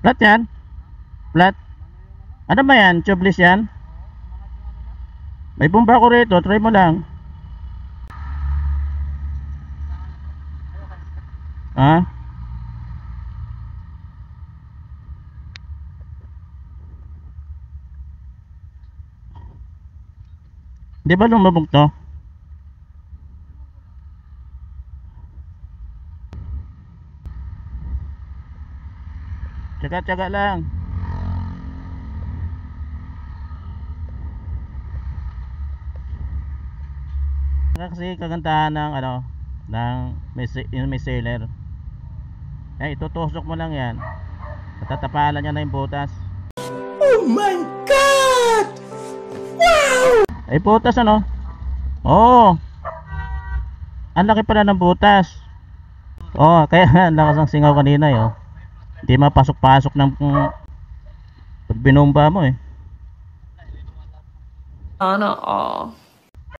Flat yan? Flat? Ano ba yan? Tubeless yan? May bomba ko rito, try mo lang. Ha? Di ba lumabog to? Tsaga-tsaga lang. Kasi kagandahan ng ano, ng may sealer. Eh, itutusok mo lang yan. Patatapalan niya na yung butas. Oh my God! Wow! Ay, butas ano? Oo. Ang laki pala ng butas. Oo, kaya ang lakas ng singaw kanina eh. Oh. Hindi mapasok-pasok ng pag binomba mo eh. Sana all.